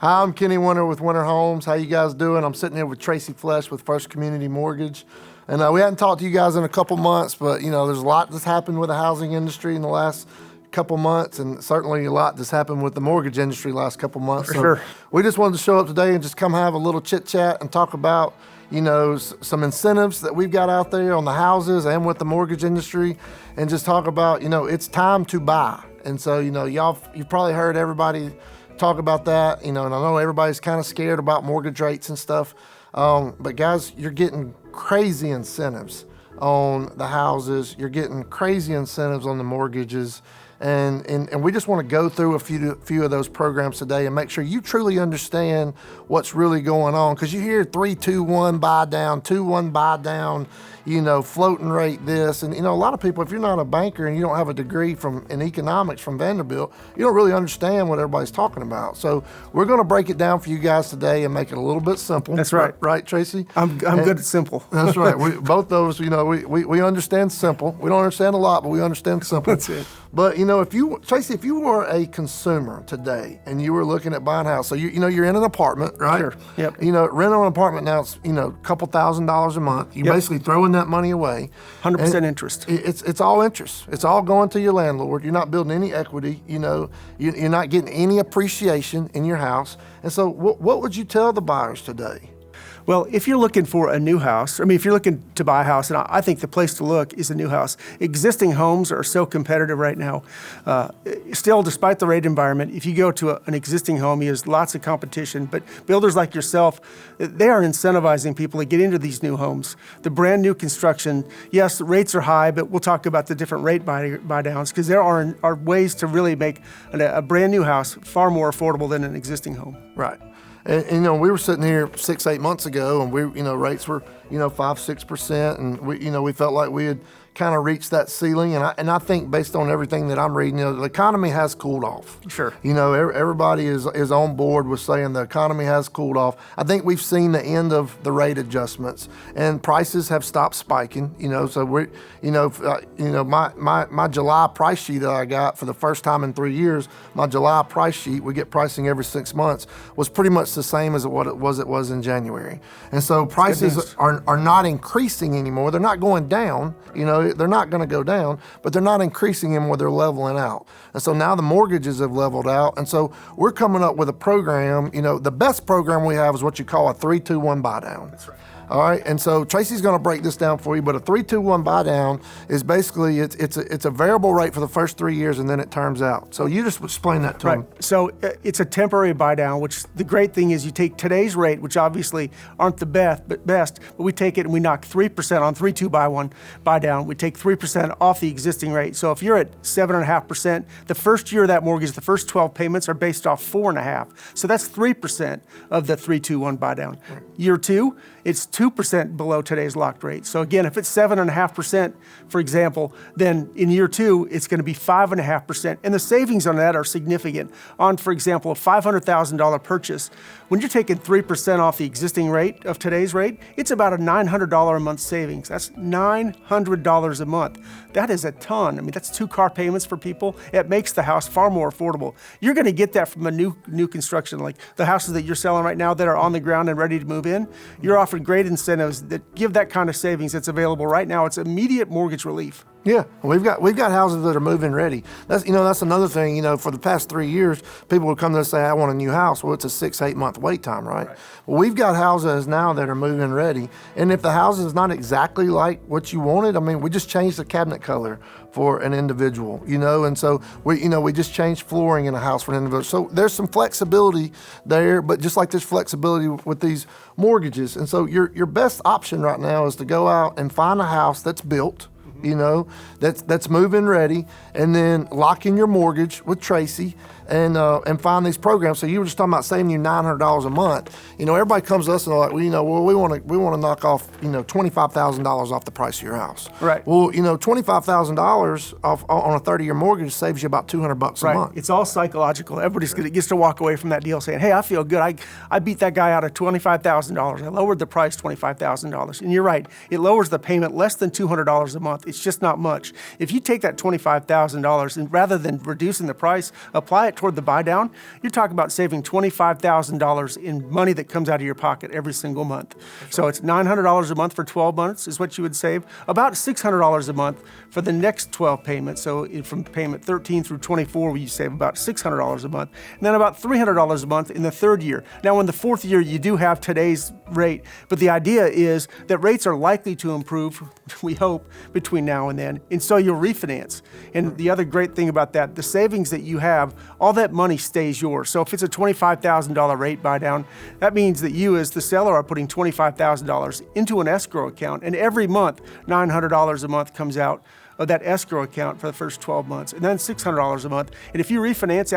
Hi, I'm Kenny Winter with Winter Homes. How you guys doing? I'm sitting here with Tracy Flesch with First Community Mortgage. And we hadn't talked to you guys in a couple months, but there's a lot that's happened with the housing industry in the last couple months, and certainly a lot that's happened with the mortgage industry last couple months. For sure. We just wanted to show up today and just come have a little chit chat and talk about some incentives that we've got out there on the houses and with the mortgage industry, and just talk about, it's time to buy. And so, you've probably heard everybody talk about that, and I know everybody's kind of scared about mortgage rates and stuff. But guys, you're getting crazy incentives on the houses. You're getting crazy incentives on the mortgages. And we just want to go through a few of those programs today and make sure you truly understand what's really going on. Because you hear 3-2-1 buy down, 2-1 buy down, floating rate this. And, a lot of people, if you're not a banker and you don't have a degree in economics from Vanderbilt, you don't really understand what everybody's talking about. So we're going to break it down for you guys today and make it a little bit simple. That's right. Right, Tracy? I'm good at simple. That's right. Both those, we understand simple. We don't understand a lot, but we understand simple. That's it. But, Tracy, if you were a consumer today and you were looking at buying a house, so you're in an apartment, right? Sure. Yep. Renting an apartment now is, a couple $1,000s a month. You're basically throwing that money away. 100% interest. It's all interest. It's all going to your landlord. You're not building any equity. You're not getting any appreciation in your house. And so what would you tell the buyers today? Well, if you're looking for a new house, if you're looking to buy a house, and I think the place to look is a new house. Existing homes are so competitive right now. Still, despite the rate environment, if you go to an existing home, there's lots of competition. But builders like yourself, they are incentivizing people to get into these new homes. The brand new construction, yes, rates are high, but we'll talk about the different rate buy downs, because there are ways to really make a brand new house far more affordable than an existing home. Right. And we were sitting here 6-8 months ago, and rates were 5-6%, and we felt like we had kind of reached that ceiling. And I think based on everything that I'm reading, the economy has cooled off. Sure. Everybody is on board with saying the economy has cooled off. I think we've seen the end of the rate adjustments, and prices have stopped spiking. So we're my July price sheet that I got for the first time in 3 years, my July price sheet, we get pricing every 6 months, was pretty much the same as what it was in January. And so prices are not increasing anymore. They're not going down. They're not going to go down, but they're not increasing anymore. They're leveling out. And so now the mortgages have leveled out. And so we're coming up with a program. The best program we have is what you call a 3-2-1 buy down. That's right. All right, and so Tracy's going to break this down for you, but a 3-2-1 buy down is basically it's a variable rate for the first 3 years, and then it terms out. So you just explain that to them. So it's a temporary buy down, which the great thing is you take today's rate, which obviously aren't the best, but we take it and we knock 3% on 3-2-1 buy down. We take 3% off the existing rate. So if you're at 7.5%, the first year of that mortgage, the first 12 payments are based off 4.5. So that's 3% of the 3-2-1 buy down. Right. Year two, it's 2% below today's locked rate. So again, if it's 7.5%, for example, then in year two, it's going to be 5.5%. And the savings on that are significant. On, for example, a $500,000 purchase, when you're taking 3% off the existing rate of today's rate, it's about a $900 a month savings. That's $900 a month. That is a ton. That's 2 car payments for people. It makes the house far more affordable. You're going to get that from a new construction, like the houses that you're selling right now that are on the ground and ready to move in. You're offering great incentives that give that kind of savings that's available right now. It's immediate mortgage relief. Yeah, we've got houses that are move-in ready. That's another thing. For the past 3 years, people would come to us and say, "I want a new house." Well, it's a 6-8 month wait time, right? Well, we've got houses now that are move-in ready, and if the house is not exactly like what you wanted, we just changed the cabinet color for an individual, and so we just changed flooring in a house for an individual. So there's some flexibility there, but just like there's flexibility with these mortgages, and so your best option right now is to go out and find a house that's built. That's move-in ready, and then lock in your mortgage with Tracy and find these programs. So you were just talking about saving you $900 a month. Everybody comes to us and they're like, we want to knock off $25,000 off the price of your house. Right. Well, $25,000 off on a 30-year mortgage saves you about $200 a month. It's all psychological. Everybody gets to walk away from that deal saying, "Hey, I feel good. I beat that guy out of $25,000. I lowered the price $25,000." And you're right. It lowers the payment less than $200 a month. month. It's just not much. If you take that $25,000 and rather than reducing the price, apply it toward the buy down, you're talking about saving $25,000 in money that comes out of your pocket every single month. So it's $900 a month for 12 months is what you would save. About $600 a month for the next 12 payments. So from payment 13 through 24, you save about $600 a month. And then about $300 a month in the third year. Now in the fourth year, you do have today's rate, but the idea is that rates are likely to improve, we hope, between now and then, and so you'll refinance. And the other great thing about that, the savings that you have, all that money stays yours. So if it's a $25,000 rate buy down, that means that you as the seller are putting $25,000 into an escrow account, and every month, $900 a month comes out of that escrow account for the first 12 months, and then $600 a month. And if you refinance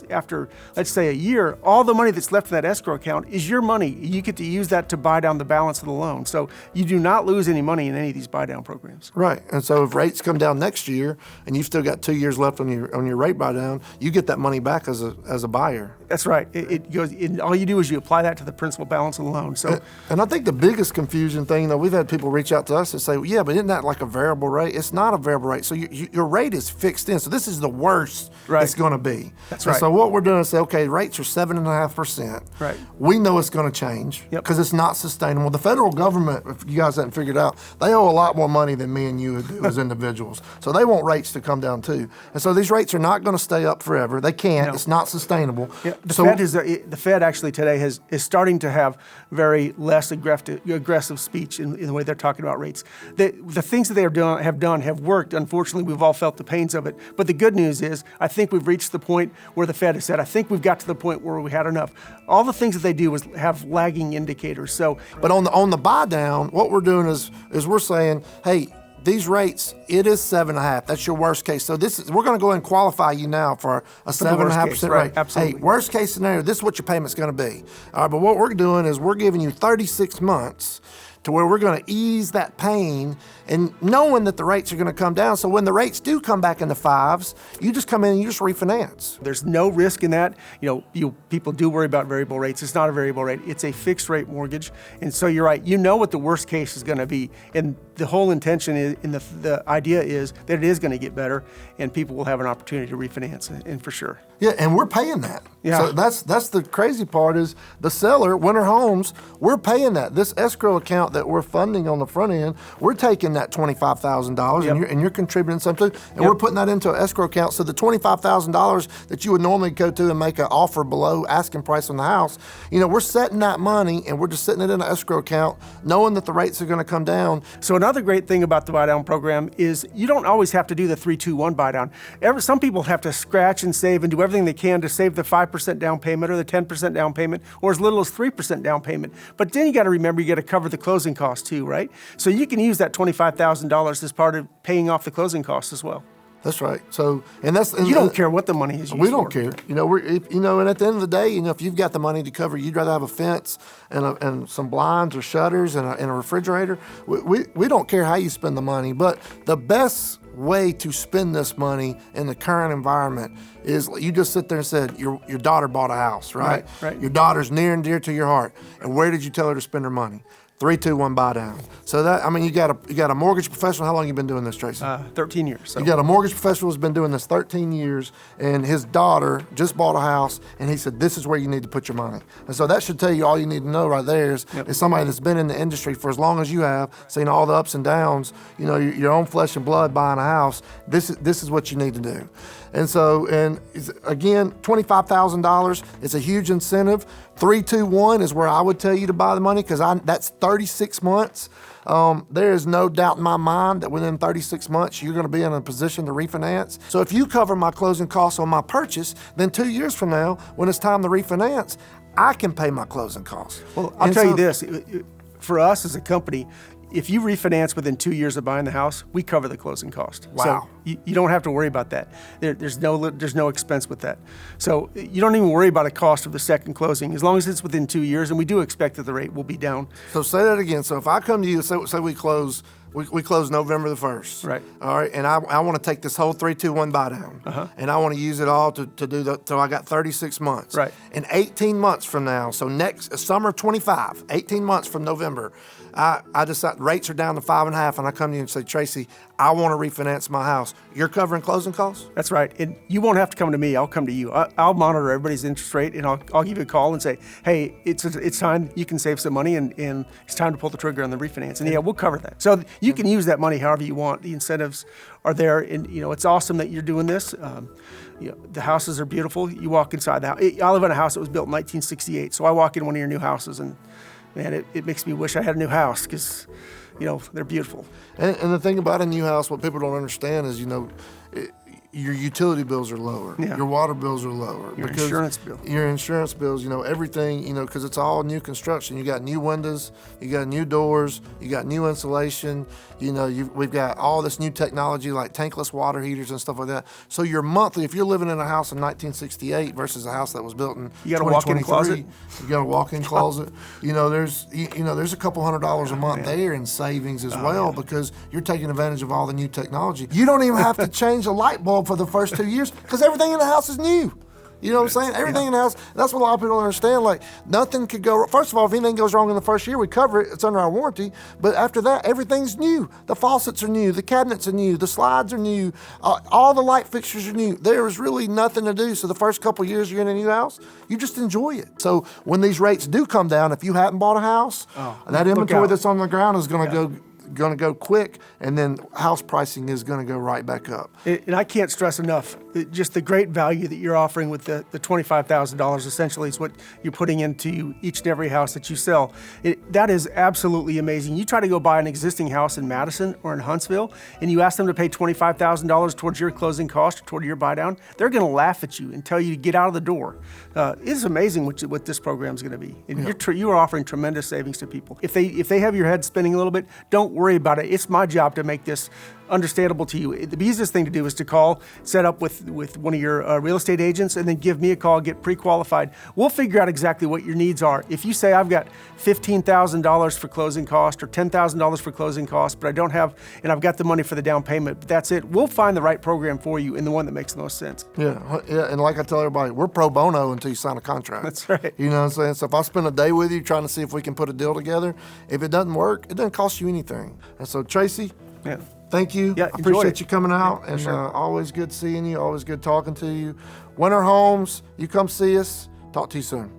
after, let's say, a year, all the money that's left in that escrow account is your money. You get to use that to buy down the balance of the loan. So you do not lose any money in any of these buy down programs. Right. And so if rates come down next year and you've still got 2 years left on your rate buy down, you get that money back as a buyer. That's right. It goes. All you do is you apply that to the principal balance of the loan. So, and I think the biggest confusion thing, though, we've had people reach out to us and say, well, yeah, but isn't that like a variable rate? It's not a variable rate. So your rate is fixed in. So this is the worst it's going to be. That's right. And so what we're doing is say, okay, rates are 7.5%. Right. We know it's going to change because it's not sustainable. The federal government, if you guys haven't figured out, they owe a lot more money than me and you would do as individuals. So they want rates to come down too. And so these rates are not going to stay up forever. They can't. No. It's not sustainable. Yeah. The Fed actually today is starting to have very less aggressive speech in the way they're talking about rates. The things that they have worked. Unfortunately, we've all felt the pains of it. But the good news is, I think we've reached the point where the Fed has said, I think we've got to the point where we had enough. All the things that they do is have lagging indicators. So, but on the buy down, what we're doing is we're saying, hey, these rates, it is 7.5. That's your worst case. So we're going to go ahead and qualify you now for a 7.5% rate. Right, absolutely. Hey, worst case scenario, this is what your payment's going to be. All right, but what we're doing is we're giving you 36 months to where we're going to ease that pain and knowing that the rates are going to come down. So when the rates do come back in the fives, you just come in and you just refinance. There's no risk in that. People do worry about variable rates. It's not a variable rate. It's a fixed rate mortgage. And so you're right. You know what the worst case is going to be. And the whole intention is, and the idea is that it is going to get better and people will have an opportunity to refinance, and for sure. Yeah, and we're paying that. Yeah. So that's the crazy part is the seller, Winter Homes, we're paying that. This escrow account that we're funding on the front end, we're taking that $25,000 and you're contributing something, and we're putting that into an escrow account. So the $25,000 that you would normally go to and make an offer below asking price on the house, we're setting that money and we're just sitting it in an escrow account, knowing that the rates are going to come down. So another great thing about the buy down program is you don't always have to do the 3-2-1 buy down. Some people have to scratch and save and do everything they can to save the 5% down payment or the 10% down payment or as little as 3% down payment. But then you got to remember you got to cover the closing costs too, right? So you can use that $25,000 as part of paying off the closing costs as well. That's right. So, and you don't care what the money is used we don't for. care. And at the end of the day, if you've got the money to cover, you'd rather have a fence and some blinds or shutters and a refrigerator. We don't care how you spend the money, but the best way to spend this money in the current environment is you just sit there and said your daughter bought a house, right? Right. Your daughter's near and dear to your heart. And where did you tell her to spend her money? 3-2-1 buy down. So you got a mortgage professional. How long you been doing this, Tracy? 13 years. So. You got a mortgage professional who's been doing this 13 years, and his daughter just bought a house, and he said, this is where you need to put your money. And so that should tell you all you need to know right there is somebody that's been in the industry for as long as you have, seen all the ups and downs, your own flesh and blood buying a house. This is what you need to do. And so, again, $25,000 is a huge incentive. 3-2-1 is where I would tell you to buy the money because that's 36 months. There is no doubt in my mind that within 36 months, you're going to be in a position to refinance. So if you cover my closing costs on my purchase, then 2 years from now, when it's time to refinance, I can pay my closing costs. Well, I'll tell you this. For us as a company, if you refinance within 2 years of buying the house, we cover the closing cost. Wow. So you don't have to worry about that. There's no expense with that. So you don't even worry about a cost of the second closing as long as it's within 2 years, and we do expect that the rate will be down. So say that again. So if I come to you, say we close We close November the 1st. Right. All right. And I want to take this whole 3-2-1 buy down. And I want to use it all to do till I got 36 months. Right. And 18 months from now, so next summer of 25, 18 months from November, I decide rates are down to 5.5, and I come to you and say, Tracy, I want to refinance my house. You're covering closing costs? That's right. And you won't have to come to me. I'll come to you. I'll monitor everybody's interest rate, and I'll give you a call and say, hey, it's time you can save some money, and it's time to pull the trigger on the refinance. And yeah, we'll cover that. So you can use that money however you want. The incentives are there, and it's awesome that you're doing this. The houses are beautiful. You walk inside the house. I live in a house that was built in 1968, so I walk in one of your new houses, and man, it makes me wish I had a new house because, they're beautiful. And the thing about a new house, what people don't understand is, your utility bills are lower. Yeah. Your water bills are lower. Your insurance bill. Your insurance bills, everything, because it's all new construction. You got new windows, you got new doors, you got new insulation. We've got all this new technology like tankless water heaters and stuff like that. So your monthly, if you're living in a house in 1968 versus a house that was built in you got a walk-in closet. You got a walk-in closet. There's a couple $100s a month there in savings as well because you're taking advantage of all the new technology. You don't even have to change a light bulb for the first 2 years because everything in the house is new. You know what I'm saying? Everything in the house, that's what a lot of people don't understand. Like, nothing could go wrong. First of all, if anything goes wrong in the first year, we cover it. It's under our warranty. But after that, everything's new. The faucets are new. The cabinets are new. The slides are new. All the light fixtures are new. There is really nothing to do. So the first couple of years you're in a new house, you just enjoy it. So when these rates do come down, if you hadn't bought a house, that inventory that's on the ground is going to go quick, and then house pricing is going to go right back up. And I can't stress enough just the great value that you're offering with the $25,000 essentially is what you're putting into each and every house that you sell. That is absolutely amazing. You try to go buy an existing house in Madison or in Huntsville, and you ask them to pay $25,000 towards your closing cost or toward your buy down, they're going to laugh at you and tell you to get out of the door. It's amazing what this program is going to be. And you are offering tremendous savings to people. If they have your head spinning a little bit, don't worry about it. It's my job to make this understandable to you. The easiest thing to do is to call, set up with one of your real estate agents, and then give me a call, get pre-qualified. We'll figure out exactly what your needs are. If you say, I've got $15,000 for closing cost or $10,000 for closing cost, but I don't have, and I've got the money for the down payment, but that's it, we'll find the right program for you and the one that makes the most sense. Yeah, and like I tell everybody, we're pro bono until you sign a contract. That's right. You know what I'm saying? So if I spend a day with you trying to see if we can put a deal together, if it doesn't work, it doesn't cost you anything. And so, Tracy, thank you. Yeah, I appreciate you coming out, and always good seeing you, always good talking to you. Winter Homes, you come see us. Talk to you soon.